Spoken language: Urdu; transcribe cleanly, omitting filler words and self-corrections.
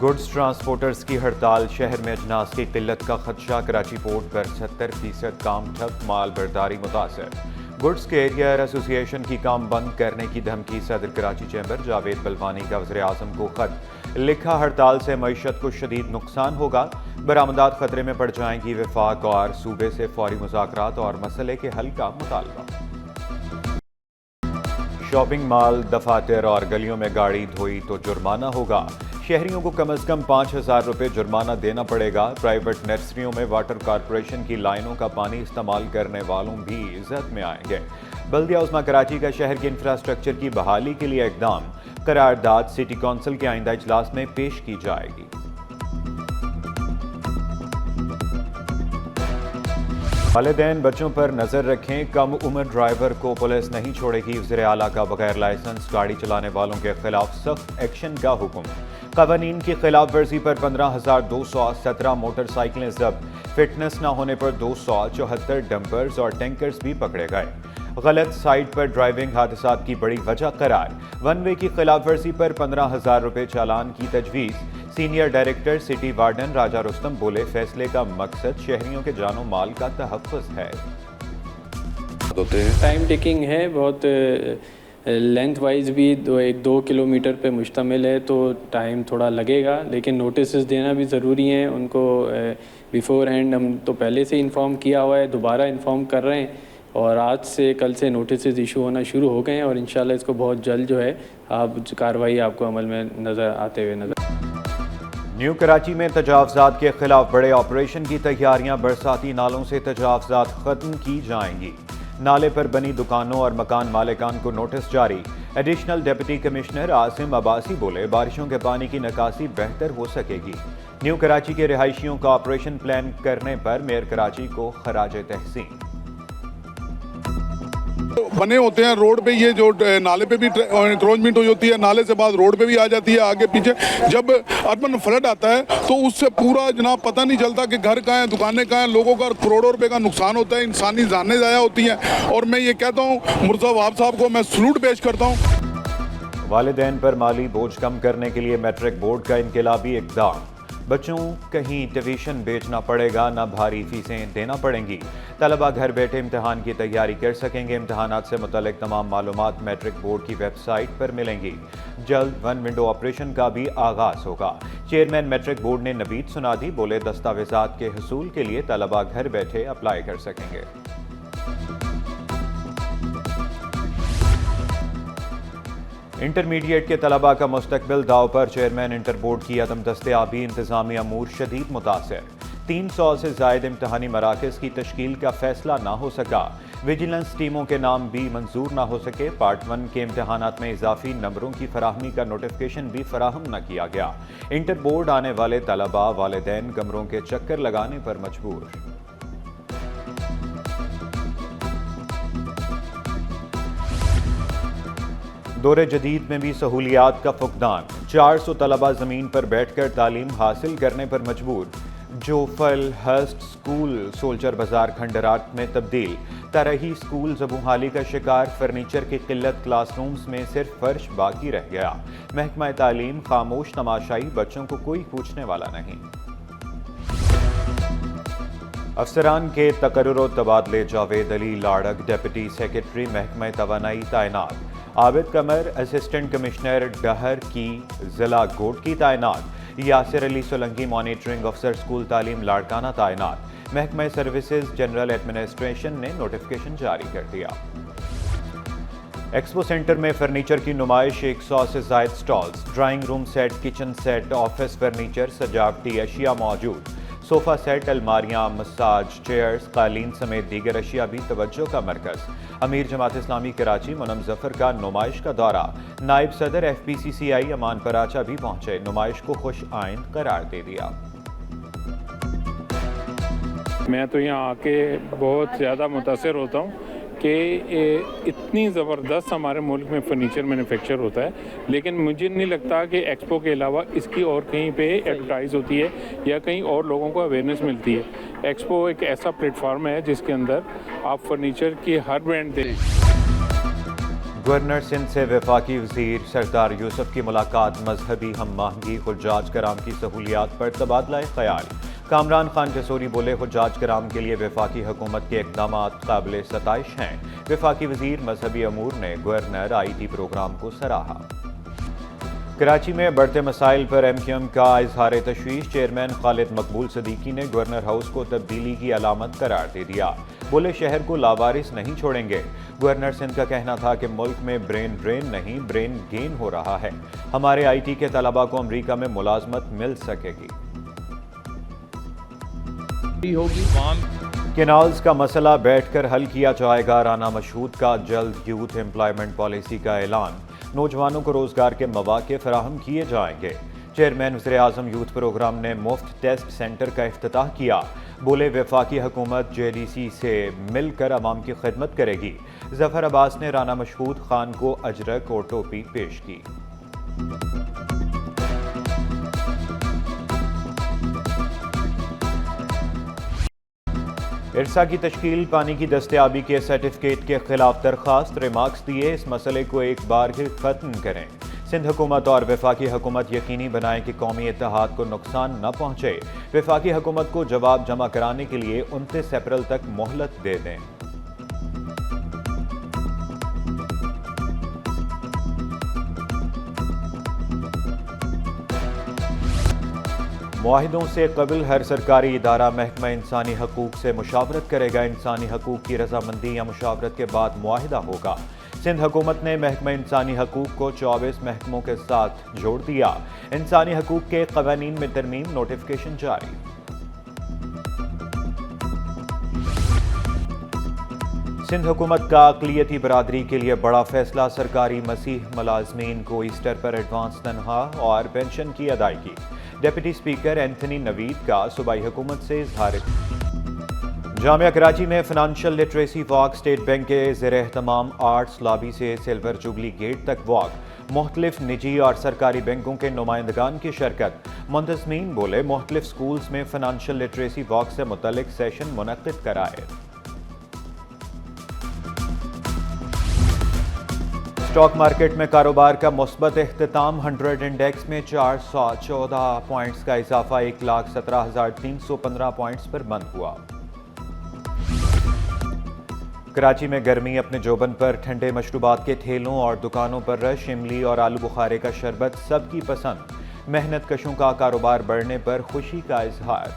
گڈز ٹرانسپورٹرز کی ہڑتال، شہر میں اجناس کی قلت کا خدشہ، کراچی پورٹ پر 70% کام ٹھپ، مال برداری متاثر۔ گڈز کیریئر ایسوسی ایشن کی کام بند کرنے کی دھمکی، صدر کراچی چیمبر جاوید بلوانی کا وزیر اعظم کو خط لکھا، ہڑتال سے معیشت کو شدید نقصان ہوگا، برآمدات خطرے میں پڑ جائیں گی، وفاق اور صوبے سے فوری مذاکرات اور مسئلے کے حل کا مطالبہ۔ شاپنگ مال، دفاتر اور گلیوں میں گاڑی دھوئی تو جرمانہ ہوگا، شہریوں کو کم از کم 5,000 روپے جرمانہ دینا پڑے گا، پرائیویٹ نرسریوں میں واٹر کارپوریشن کی لائنوں کا پانی استعمال کرنے والوں بھی زد میں آئیں گے۔ بلدیہ عظمیٰ کراچی کا شہر کے انفراسٹرکچر کی بحالی کے لیے اقدام، قرارداد سٹی کونسل کے آئندہ اجلاس میں پیش کی جائے گی۔ والدین بچوں پر نظر رکھیں، کم عمر ڈرائیور کو پولیس نہیں چھوڑے گی، وزیر اعلیٰ کا بغیر لائسنس گاڑی چلانے والوں کے خلاف سخت ایکشن کا حکم، قوانین کی خلاف ورزی پر 15,217 موٹر سائیکلیں ضبط، فٹنس نہ ہونے پر 274 ڈمپرز اور ٹینکرز بھی پکڑے گئے۔ غلط سائٹ پر ڈرائیونگ حادثات کی بڑی وجہ قرار، ون وے کی خلاف ورزی پر 15,000 روپے چالان کی تجویز، سینئر ڈائریکٹر سٹی وارڈن راجہ رستم بولے، فیصلے کا مقصد شہریوں کے جان و مال کا تحفظ ہے۔ ٹائم ٹیکنگ ہے، بہت لینتھ وائز بھی 2 کلومیٹر پہ مشتمل ہے، تو ٹائم تھوڑا لگے گا، لیکن نوٹسز دینا بھی ضروری ہیں ان کو بیفور ہینڈ۔ ہم تو پہلے سے انفارم کیا ہوا ہے، دوبارہ انفارم کر رہے ہیں، اور آج سے کل سے نوٹسز ایشو ہونا شروع ہو گئے ہیں، اور انشاءاللہ اس کو بہت جلد جو ہے کارروائی آپ کو عمل میں آتے ہوئے نظر۔ نیو کراچی میں تجاوزات کے خلاف بڑے آپریشن کی تیاریاں، برساتی نالوں سے تجاوزات ختم کی جائیں گی، نالے پر بنی دکانوں اور مکان مالکان کو نوٹس جاری، additional deputy commissioner Asim Abbasi بولے، بارشوں کے پانی کی نکاسی بہتر ہو سکے گی، نیو کراچی کے رہائشیوں کا آپریشن پلان کرنے پر میئر کراچی کو خراج تحسین۔ بنے ہوتے ہیں روڈ پہ، یہ جو نالے پہ بھی انکروچمنٹ ہو جاتی ہے، نالے سے بعد روڈ پہ بھی آ جاتی ہے آگے پیچھے، جب اربن فلڈ آتا ہے تو اس سے پورا جناب پتہ نہیں چلتا کہ گھر کہاں ہیں، دکانیں کہاں ہیں، لوگوں کا کروڑوں روپے کا نقصان ہوتا ہے، انسانی جانیں ضائع ہوتی ہیں، اور میں یہ کہتا ہوں مرزا وہاب صاحب کو میں سلوٹ پیش کرتا ہوں۔ والدین پر مالی بوجھ کم کرنے کے لیے میٹرک بورڈ کا انقلابی اقدام، بچوں کہیں ٹیوشن بیچنا پڑے گا، نہ بھاری فیسیں دینا پڑیں گی، طلبہ گھر بیٹھے امتحان کی تیاری کر سکیں گے، امتحانات سے متعلق تمام معلومات میٹرک بورڈ کی ویب سائٹ پر ملیں گی، جلد ون ونڈو آپریشن کا بھی آغاز ہوگا، چیئرمین میٹرک بورڈ نے نوید سنا دی، بولے دستاویزات کے حصول کے لیے طلبہ گھر بیٹھے اپلائی کر سکیں گے۔ انٹرمیڈیٹ کے طلبہ کا مستقبل داؤ پر، چیئرمین انٹر بورڈ کی عدم دستیابی، انتظامی امور شدید متاثر، 300 سے زائد امتحانی مراکز کی تشکیل کا فیصلہ نہ ہو سکا، ویجیلنس ٹیموں کے نام بھی منظور نہ ہو سکے، پارٹ 1 کے امتحانات میں اضافی نمبروں کی فراہمی کا نوٹیفکیشن بھی فراہم نہ کیا گیا، انٹر بورڈ آنے والے طلبہ والدین کمروں کے چکر لگانے پر مجبور۔ دور جدید میں بھی سہولیات کا فقدان، 400 طلبہ زمین پر بیٹھ کر تعلیم حاصل کرنے پر مجبور، جوفل ہسٹ سکول سولچر بازار کھنڈرات میں تبدیل، ترہی سکول زبوں کا شکار، فرنیچر کی قلت، کلاس رومز میں صرف فرش باقی رہ گیا، محکمہ تعلیم خاموش تماشائی، بچوں کو کوئی پوچھنے والا نہیں۔ افسران کے تقرر و تبادلے، جاوید علی لاڑک ڈپٹی سیکرٹری محکمہ توانائی تعینات، عابد قمر اسسٹنٹ کمشنر ڈہر کی ضلع کوٹ کی تعینات، یاسر علی سولنگی مانیٹرنگ افسر سکول تعلیم لاڑکانہ تعینات، محکمہ سروسز جنرل ایڈمنسٹریشن نے نوٹیفکیشن جاری کر دیا۔ ایکسپو سینٹر میں فرنیچر کی نمائش، 100 سے زائد stalls, drawing room set, kitchen set, office furniture, سجاوٹی اشیاء موجود، صوفہ سیٹ، الماریاں، مساج چیئرز، قالین سمیت دیگر اشیاء بھی توجہ کا مرکز۔ امیر جماعت اسلامی کراچی منم ظفر کا نمائش کا دورہ، نائب صدر FPCCI امان پراچا بھی پہنچے، نمائش کو خوش آئند قرار دے دیا۔ میں تو یہاں آ کے بہت زیادہ متاثر ہوتا ہوں کہ اتنی زبردست ہمارے ملک میں فرنیچر مینوفیکچر ہوتا ہے، لیکن مجھے نہیں لگتا کہ ایکسپو کے علاوہ اس کی اور کہیں پہ ایڈورٹائز ہوتی ہے یا کہیں اور لوگوں کو اویئرنیس ملتی ہے۔ ایکسپو ایک ایسا پلیٹ فارم ہے جس کے اندر آپ فرنیچر کی ہر برانڈ دیں۔ گورنر سندھ سے وفاقی وزیر سردار یوسف کی ملاقات، مذہبی ہم آہنگی، حجاج کرام کی سہولیات پر تبادلہ خیال۔ کامران خان جسوری بولے حجاج کرام کے لیے وفاقی حکومت کے اقدامات قابل ستائش ہیں۔ وفاقی وزیر مذہبی امور نے گورنر آئی ٹی پروگرام کو سراہا۔ کراچی میں بڑھتے مسائل پر ایم کیو ایم کا اظہار تشویش، چیئرمین خالد مقبول صدیقی نے گورنر ہاؤس کو تبدیلی کی علامت قرار دے دیا، بولے شہر کو لاوارث نہیں چھوڑیں گے۔ گورنر سندھ کا کہنا تھا کہ ملک میں برین ڈرین نہیں، برین گین ہو رہا ہے، ہمارے آئی ٹی کے طلباء کو امریکہ میں ملازمت مل سکے گی۔ کینالز کا مسئلہ بیٹھ کر حل کیا جائے گا، رانا مشہود کا جلد یوتھ امپلائمنٹ پالیسی کا اعلان، نوجوانوں کو روزگار کے مواقع فراہم کیے جائیں گے۔ چیئرمین وزیر اعظم یوتھ پروگرام نے مفت ٹیسٹ سینٹر کا افتتاح کیا، بولے وفاقی حکومت جے ڈی سی سے مل کر عوام کی خدمت کرے گی۔ ظفر عباس نے رانا مشہود خان کو اجرک اور ٹوپی پیش کی۔ ارسا کی تشکیل، پانی کی دستیابی کے سرٹیفکیٹ کے خلاف درخواست، ریمارکس دیے، اس مسئلے کو ایک بار ہی ختم کریں۔ سندھ حکومت اور وفاقی حکومت یقینی بنائیں کہ قومی اتحاد کو نقصان نہ پہنچے۔ وفاقی حکومت کو جواب جمع کرانے کے لیے 29 اپریل تک مہلت دے دیں۔ معاہدوں سے قبل ہر سرکاری ادارہ محکمہ انسانی حقوق سے مشاورت کرے گا، انسانی حقوق کی رضامندی یا مشاورت کے بعد معاہدہ ہوگا۔ سندھ حکومت نے محکمہ انسانی حقوق کو 24 محکموں کے ساتھ جوڑ دیا، انسانی حقوق کے قوانین میں ترمیم، نوٹیفکیشن جاری۔ سندھ حکومت کا اقلیتی برادری کے لیے بڑا فیصلہ، سرکاری مسیح ملازمین کو ایسٹر پر ایڈوانس تنخواہ اور پینشن کی ادائیگی۔ ڈپٹی اسپیکر اینتھنی نوید کا صوبائی حکومت سے اظہار۔ جامعہ کراچی میں financial literacy walk, state bank کے زیر اہتمام آرٹس لابی سے سلور جوبلی گیٹ تک واک، مختلف نجی اور سرکاری بینکوں کے نمائندگان کی شرکت۔ منتظمین بولے مختلف سکولز میں فنانشل لٹریسی واک سے متعلق سیشن منعقد کرائے۔ اسٹاک مارکیٹ میں کاروبار کا مثبت اختتام، 100 انڈیکس میں 414 پوائنٹس کا اضافہ، 1,17,315 پوائنٹس پر بند ہوا۔ کراچی میں گرمی اپنے جوبن پر، ٹھنڈے مشروبات کے ٹھیلوں اور دکانوں پر رش، املی اور آلو بخارے کا شربت سب کی پسند، محنت کشوں کا کاروبار بڑھنے پر خوشی کا اظہار۔